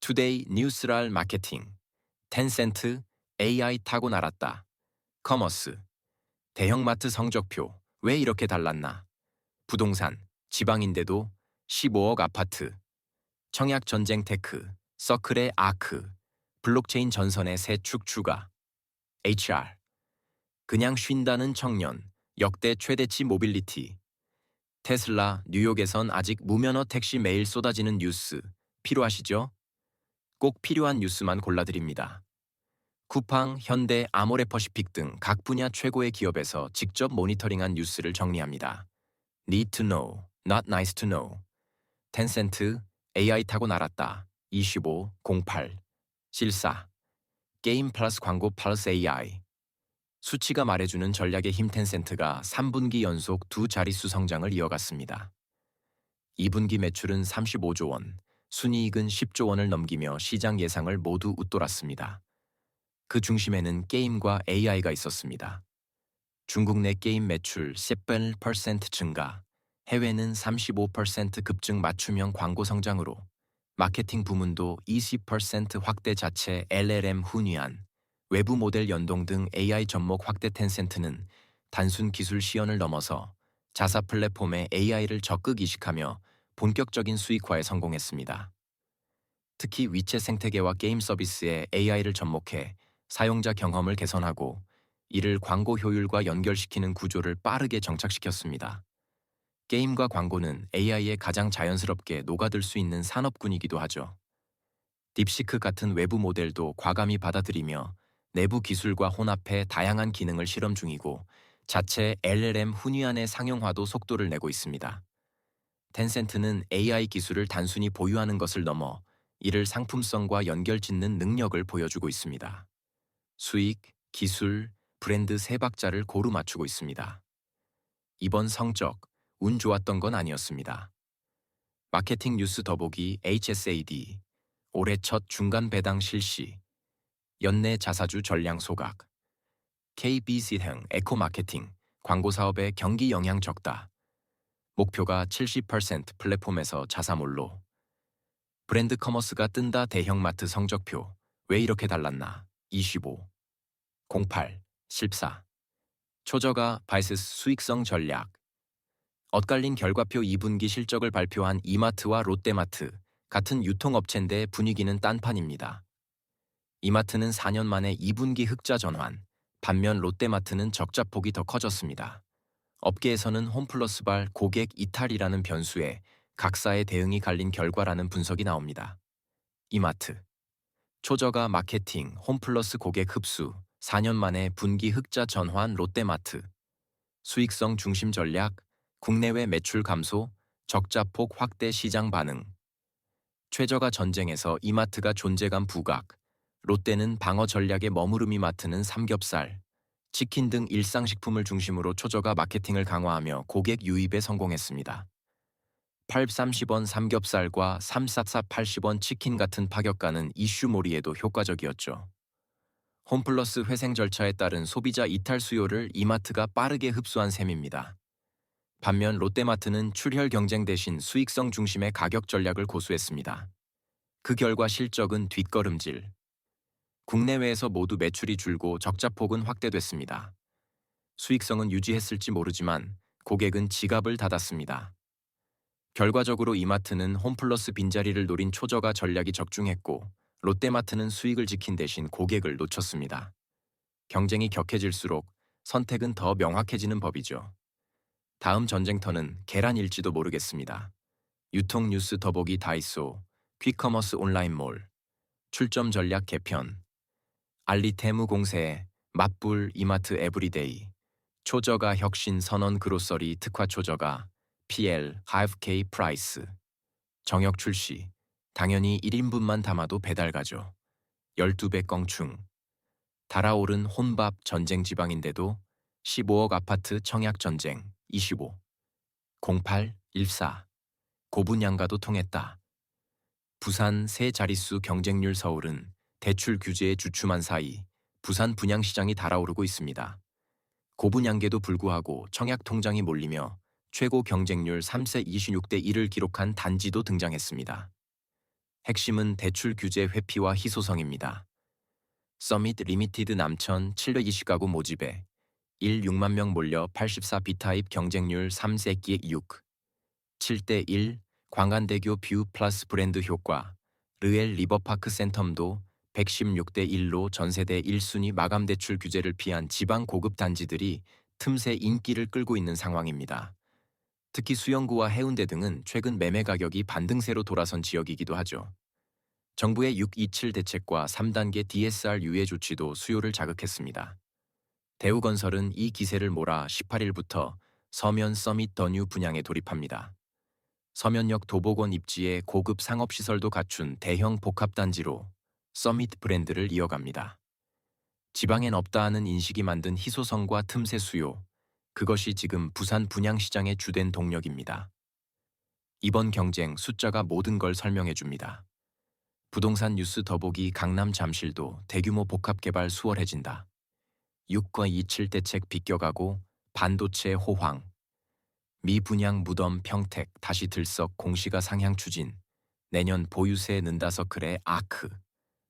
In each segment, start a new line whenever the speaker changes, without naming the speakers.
투데이 뉴스랄 마케팅, 텐센트, AI 타고 날았다. 커머스, 대형마트 성적표, 왜 이렇게 달랐나? 부동산, 지방인데도 15억 아파트, 청약 전쟁 테크, 서클의 아크, 블록체인 전선의 새 축 추가, HR, 그냥 쉰다는 청년, 역대 최대치 모빌리티, 테슬라, 뉴욕에선 아직 무면허 택시 매일 쏟아지는 뉴스, 필요하시죠? 꼭 필요한 뉴스만 골라드립니다. 쿠팡, 현대, 아모레퍼시픽 등 각 분야 최고의 기업에서 직접 모니터링한 뉴스를 정리합니다. Need to know, not nice to know. 텐센트, AI 타고 날았다. 25, 08. 실사, 게임 플러스 광고 플러스 AI. 수치가 말해주는 전략의 힘 텐센트가 3분기 연속 두 자릿수 성장을 이어갔습니다. 2분기 매출은 35조 원, 순이익은 10조 원을 넘기며 시장 예상을 모두 웃돌았습니다. 그 중심에는 게임과 AI가 있었습니다. 중국 내 게임 매출 18% 증가, 해외는 35% 급증 맞춤형 광고 성장으로 마케팅 부문도 20% 확대 자체 LLM 훈위안, 외부 모델 연동 등 AI 접목 확대 텐센트는 단순 기술 시연을 넘어서 자사 플랫폼에 AI를 적극 이식하며 본격적인 수익화에 성공했습니다. 특히 위챗 생태계와 게임 서비스에 AI를 접목해 사용자 경험을 개선하고 이를 광고 효율과 연결시키는 구조를 빠르게 정착시켰습니다. 게임과 광고는 AI에 가장 자연스럽게 녹아들 수 있는 산업군이기도 하죠. 딥시크 같은 외부 모델도 과감히 받아들이며 내부 기술과 혼합해 다양한 기능을 실험 중이고 자체 LLM 훈위안의 상용화도 속도를 내고 있습니다. 텐센트는 AI 기술을 단순히 보유하는 것을 넘어 이를 상품성과 연결짓는 능력을 보여주고 있습니다. 수익, 기술, 브랜드 세 박자를 고루 맞추고 있습니다. 이번 성적, 운 좋았던 건 아니었습니다. 마케팅 뉴스 더보기 HSAD, 올해 첫 중간 배당 실시, 연내 자사주 전량 소각, KBC 등 에코 마케팅, 광고 사업의 경기 영향 적다. 목표가 70% 플랫폼에서 자사몰로. 브랜드 커머스가 뜬다 대형마트 성적표, 왜 이렇게 달랐나? 25. 08. 실사. 초저가 바이세스 수익성 전략. 엇갈린 결과표 2분기 실적을 발표한 이마트와 롯데마트, 같은 유통업체인데 분위기는 딴판입니다. 이마트는 4년 만에 2분기 흑자 전환, 반면 롯데마트는 적자폭이 더 커졌습니다. 업계에서는 홈플러스발 고객 이탈이라는 변수에 각사의 대응이 갈린 결과라는 분석이 나옵니다. 이마트. 초저가 마케팅, 홈플러스 고객 흡수, 4년 만에 분기 흑자 전환 롯데마트. 수익성 중심 전략, 국내외 매출 감소, 적자폭 확대 시장 반응. 최저가 전쟁에서 이마트가 존재감 부각, 롯데는 방어 전략에 머무름이 마트는 삼겹살, 치킨 등 일상식품을 중심으로 초저가 마케팅을 강화하며 고객 유입에 성공했습니다. 830원 삼겹살과 344 80원 치킨 같은 파격가는 이슈몰이에도 효과적이었죠. 홈플러스 회생 절차에 따른 소비자 이탈 수요를 이마트가 빠르게 흡수한 셈입니다. 반면 롯데마트는 출혈 경쟁 대신 수익성 중심의 가격 전략을 고수했습니다. 그 결과 실적은 뒷걸음질. 국내외에서 모두 매출이 줄고 적자폭은 확대됐습니다. 수익성은 유지했을지 모르지만 고객은 지갑을 닫았습니다. 결과적으로 이마트는 홈플러스 빈자리를 노린 초저가 전략이 적중했고 롯데마트는 수익을 지킨 대신 고객을 놓쳤습니다. 경쟁이 격해질수록 선택은 더 명확해지는 법이죠. 다음 전쟁터는 계란일지도 모르겠습니다. 유통 뉴스 더보기 다이소, 퀵커머스 온라인몰, 출점 전략 개편, 알리테무 공세, 맞불 이마트 에브리데이, 초저가 혁신 선언 그로서리 특화 초저가, PL, 5K 프라이스, 정역 출시, 당연히 1인분만 담아도 배달 가죠. 12배 껑충, 달아오른 혼밥 전쟁 지방인데도 15억 아파트 청약 전쟁, 25, 08, 14, 고분양가도 통했다. 부산 세 자릿수 경쟁률 서울은 대출 규제에 주춤한 사이 부산 분양시장이 달아오르고 있습니다. 고분양계도 불구하고 청약 통장이 몰리며 최고 경쟁률 3세 26대 1을 기록한 단지도 등장했습니다. 핵심은 대출 규제 회피와 희소성입니다. 서밋 리미티드 남천 720가구 모집에 6만 명 몰려 84 B타입 경쟁률 3세기 6. 7대1 광안대교 뷰 플러스 브랜드 효과 르엘 리버파크 센텀도 116대1로 전세대 1순위 마감 대출 규제를 피한 지방 고급 단지들이 틈새 인기를 끌고 있는 상황입니다. 특히 수영구와 해운대 등은 최근 매매 가격이 반등세로 돌아선 지역이기도 하죠. 정부의 627 대책과 3단계 DSR 유예 조치도 수요를 자극했습니다. 대우건설은 이 기세를 몰아 18일부터 서면 서밋 더뉴 분양에 돌입합니다. 서면역 도보권 입지에 고급 상업시설도 갖춘 대형 복합단지로 서밋 브랜드를 이어갑니다. 지방엔 없다 하는 인식이 만든 희소성과 틈새 수요, 그것이 지금 부산 분양시장의 주된 동력입니다. 이번 경쟁 숫자가 모든 걸 설명해 줍니다. 부동산 뉴스 더보기 강남 잠실도 대규모 복합개발 수월해진다. 6과 27 대책 비껴가고 반도체 호황. 미분양 무덤 평택 다시 들썩 공시가 상향 추진. 내년 보유세 는다 서클의 아크.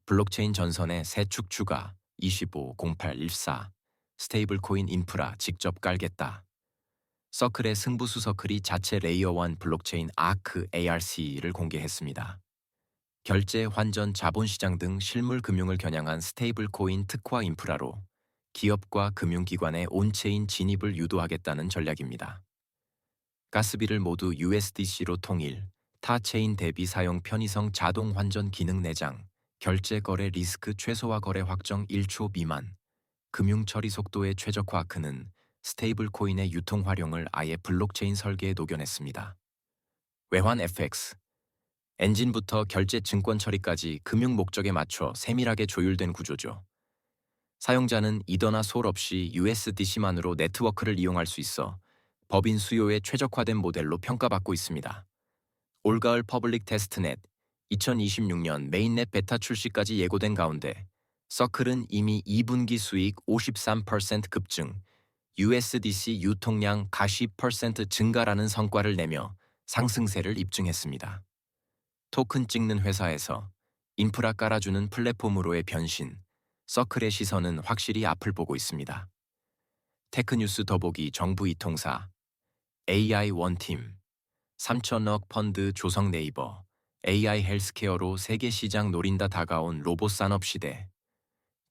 블록체인 전선에 새 축 추가 250814. 스테이블코인 인프라 직접 깔겠다. 서클의 승부수 서클이 자체 레이어1 블록체인 아크 ARC를 공개했습니다. 결제, 환전, 자본시장 등 실물 금융을 겨냥한 스테이블코인 특화 인프라로 기업과 금융기관의 온체인 진입을 유도하겠다는 전략입니다. 가스비를 모두 USDC로 통일, 타 체인 대비 사용 편의성 자동 환전 기능 내장, 결제 거래 리스크 최소화 거래 확정 1초 미만, 금융 처리 속도의 최적화 그는 스테이블 코인의 유통 활용을 아예 블록체인 설계에 녹여냈습니다. 외환 FX 엔진부터 결제 증권 처리까지 금융 목적에 맞춰 세밀하게 조율된 구조죠. 사용자는 이더나 솔 없이 USDC만으로 네트워크를 이용할 수 있어 법인 수요에 최적화된 모델로 평가받고 있습니다. 올가을 퍼블릭 테스트넷 2026년 메인넷 베타 출시까지 예고된 가운데 서클은 이미 2분기 수익 53% 급증, USDC 유통량 가시 % 증가라는 성과를 내며 상승세를 입증했습니다. 토큰 찍는 회사에서 인프라 깔아주는 플랫폼으로의 변신, 서클의 시선은 확실히 앞을 보고 있습니다. 테크뉴스 더보기 정부 이통사 AI 원팀 3천억 펀드 조성 네이버 AI 헬스케어로 세계 시장 노린다 다가온 로봇 산업 시대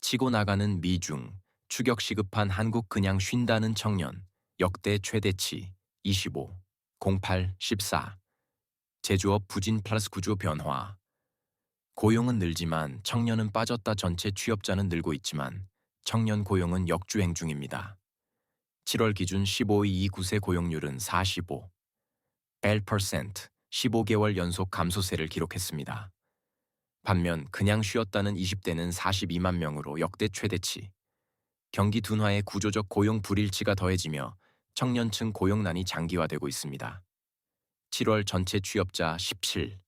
치고 나가는 미중 추격 시급한 한국 그냥 쉰다는 청년 역대 최대치 25 08 14 제조업 부진 플러스 구조 변화 고용은 늘지만 청년은 빠졌다 전체 취업자는 늘고 있지만 청년 고용은 역주행 중입니다. 7월 기준 15-29세 고용률은 45, 8%, 15개월 연속 감소세를 기록했습니다. 반면 그냥 쉬었다는 20대는 42만 명으로 역대 최대치. 경기 둔화에 구조적 고용 불일치가 더해지며 청년층 고용난이 장기화되고 있습니다. 7월 전체 취업자 17,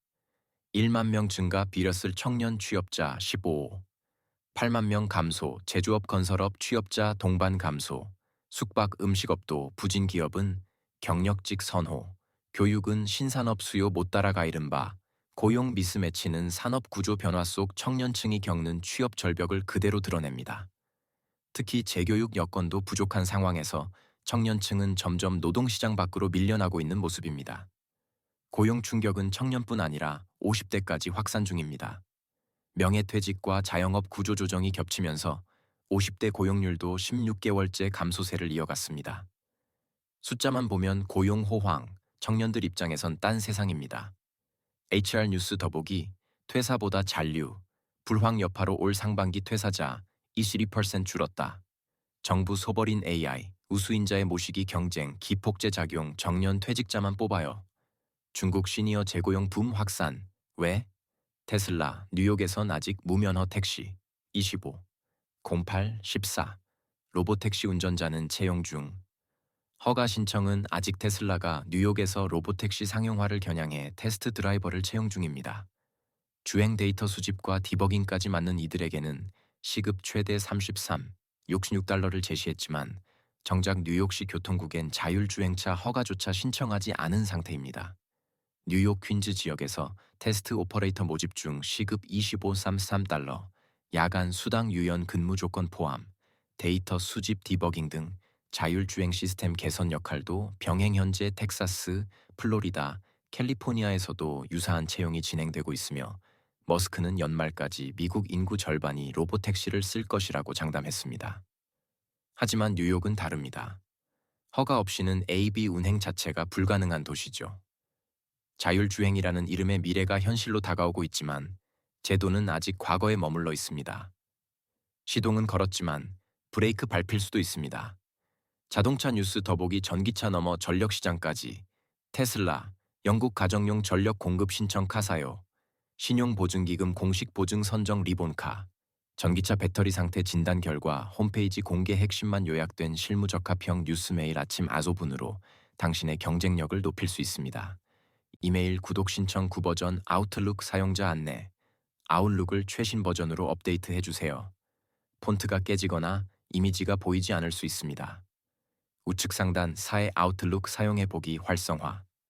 1만 명 증가 비렸을 청년 취업자 15, 8만 명 감소 제조업 건설업 취업자 동반 감소, 숙박 음식업도 부진 기업은 경력직 선호, 교육은 신산업 수요 못 따라가 이른바 고용 미스매치는 산업 구조 변화 속 청년층이 겪는 취업 절벽을 그대로 드러냅니다. 특히 재교육 여건도 부족한 상황에서 청년층은 점점 노동시장 밖으로 밀려나고 있는 모습입니다. 고용 충격은 청년뿐 아니라 50대까지 확산 중입니다. 명예퇴직과 자영업 구조조정이 겹치면서 50대 고용률도 16개월째 감소세를 이어갔습니다. 숫자만 보면 고용 호황, 청년들 입장에선 딴 세상입니다. HR 뉴스 더보기, 퇴사보다 잔류, 불황 여파로 올 상반기 퇴사자 22% 줄었다. 정부 소버린 AI, 우수인자의 모시기 경쟁, 기폭제 작용, 정년 퇴직자만 뽑아요. 중국 시니어 재고용 붐 확산, 왜? 테슬라, 뉴욕에선 아직 무면허 택시, 25, 08, 14, 로보택시 운전자는 채용 중. 허가 신청은 아직 테슬라가 뉴욕에서 로보택시 상용화를 겨냥해 테스트 드라이버를 채용 중입니다. 주행 데이터 수집과 디버깅까지 맡는 이들에게는 시급 최대 33, 66달러를 제시했지만 정작 뉴욕시 교통국엔 자율주행차 허가조차 신청하지 않은 상태입니다. 뉴욕 퀸즈 지역에서 테스트 오퍼레이터 모집 중 시급 25.33달러, 야간 수당 유연 근무 조건 포함, 데이터 수집 디버깅 등 자율주행 시스템 개선 역할도 병행. 현재 텍사스, 플로리다, 캘리포니아에서도 유사한 채용이 진행되고 있으며 머스크는 연말까지 미국 인구 절반이 로보택시를 쓸 것이라고 장담했습니다. 하지만 뉴욕은 다릅니다. 허가 없이는 AV 운행 자체가 불가능한 도시죠. 자율주행이라는 이름의 미래가 현실로 다가오고 있지만 제도는 아직 과거에 머물러 있습니다. 시동은 걸었지만 브레이크 밟힐 수도 있습니다. 자동차 뉴스 더보기. 전기차 넘어 전력시장까지. 테슬라, 영국 가정용 전력 공급 신청 카사요. 신용보증기금 공식 보증 선정 리본카. 전기차 배터리 상태 진단 결과 홈페이지 공개. 핵심만 요약된 실무적합형 뉴스. 매일 아침 아소분으로 당신의 경쟁력을 높일 수 있습니다. 이메일 구독 신청 9버전 아웃룩 사용자 안내. 아웃룩을 최신 버전으로 업데이트 해주세요. 폰트가 깨지거나 이미지가 보이지 않을 수 있습니다. 우측 상단 4의 아웃룩 사용해 보기 활성화.